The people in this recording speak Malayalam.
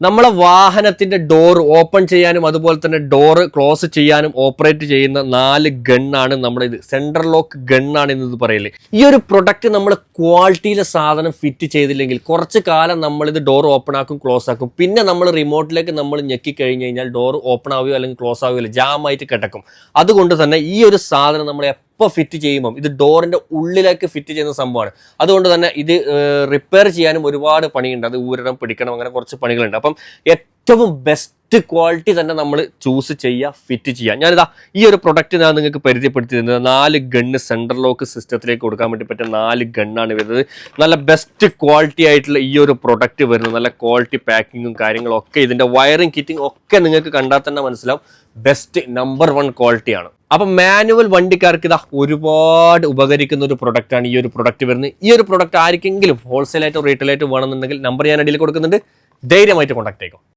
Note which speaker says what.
Speaker 1: നമ്മളെ വാഹനത്തിന്റെ ഡോർ ഓപ്പൺ ചെയ്യാനും അതുപോലെ തന്നെ ഡോർ ക്ലോസ് ചെയ്യാനും ഓപ്പറേറ്റ് ചെയ്യുന്ന 4 ഗണ്ണാണ് നമ്മുടെ ഇത്. സെൻട്രൽ ലോക്ക് ഗണ്ണാണ് ഇന്നത് പറയല്. ഈ ഒരു പ്രൊഡക്റ്റ് നമ്മൾ ക്വാളിറ്റിയിലെ സാധനം ഫിറ്റ് ചെയ്തില്ലെങ്കിൽ കുറച്ച് കാലം നമ്മളിത് ഡോർ ഓപ്പൺ ആക്കും, ക്ലോസ് ആക്കും. പിന്നെ നമ്മൾ റിമോട്ടിലേക്ക് നമ്മൾ ഞെക്കി കഴിഞ്ഞ് കഴിഞ്ഞാൽ ഡോർ ഓപ്പൺ ആവുകയോ അല്ലെങ്കിൽ ക്ലോസ് ആവുകയോ ജാമായിട്ട് കിടക്കും. അതുകൊണ്ട് തന്നെ ഈ ഒരു സാധനം നമ്മൾ ഇപ്പോൾ ഫിറ്റ് ചെയ്യുമ്പം ഇത് ഡോറിന്റെ ഉള്ളിലേക്ക് ഫിറ്റ് ചെയ്യുന്ന സംഭവമാണ്. അതുകൊണ്ട് തന്നെ ഇത് റിപ്പയർ ചെയ്യാനും ഒരുപാട് പണിയുണ്ട്. അത് ഊരണം, പിടിക്കണം, അങ്ങനെ കുറച്ച് പണികളുണ്ട്. അപ്പം ഏറ്റവും ബെസ്റ്റ് ക്വാളിറ്റി തന്നെ നമ്മൾ ചൂസ് ചെയ്യുക, ഫിറ്റ് ചെയ്യുക. ഞാനിതാ ഈ ഒരു പ്രൊഡക്റ്റ് ഞാൻ നിങ്ങൾക്ക് പരിചയപ്പെടുത്തി തരുന്നത് 4 ഗണ്ണ് സെൻട്രൽ ലോക്ക് സിസ്റ്റത്തിലേക്ക് കൊടുക്കാൻ വേണ്ടി പറ്റിയ 4 ഗണ്ണാണ് വരുന്നത്. നല്ല ബെസ്റ്റ് ക്വാളിറ്റി ആയിട്ടുള്ള ഈ ഒരു പ്രൊഡക്റ്റ് വരുന്നത്, നല്ല ക്വാളിറ്റി പാക്കിങ്ങും കാര്യങ്ങളും ഒക്കെ, ഇതിന്റെ വയറിംഗ് കിറ്റിംഗ് ഒക്കെ നിങ്ങൾക്ക് കണ്ടാൽ തന്നെ മനസ്സിലാവും ബെസ്റ്റ് നമ്പർ 1 ക്വാളിറ്റിയാണ്. അപ്പൊ മാനുവൽ വണ്ടിക്കാർക്ക് ഇതാ ഒരുപാട് ഉപകരിക്കുന്ന ഒരു പ്രൊഡക്റ്റാണ് ഈ ഒരു പ്രൊഡക്റ്റ് വരുന്നത്. ഈ ഒരു പ്രൊഡക്റ്റ് ആർക്കെങ്കിലും ഹോൾസെയിലായിട്ടോ റീറ്റെയിലായിട്ടോ വേണമെന്നുണ്ടെങ്കിൽ നമ്പർ ഞാൻ അടിയിൽ കൊടുക്കുന്നുണ്ട്, ധൈര്യമായിട്ട് കോൺടാക്ട് ചെയ്യുക.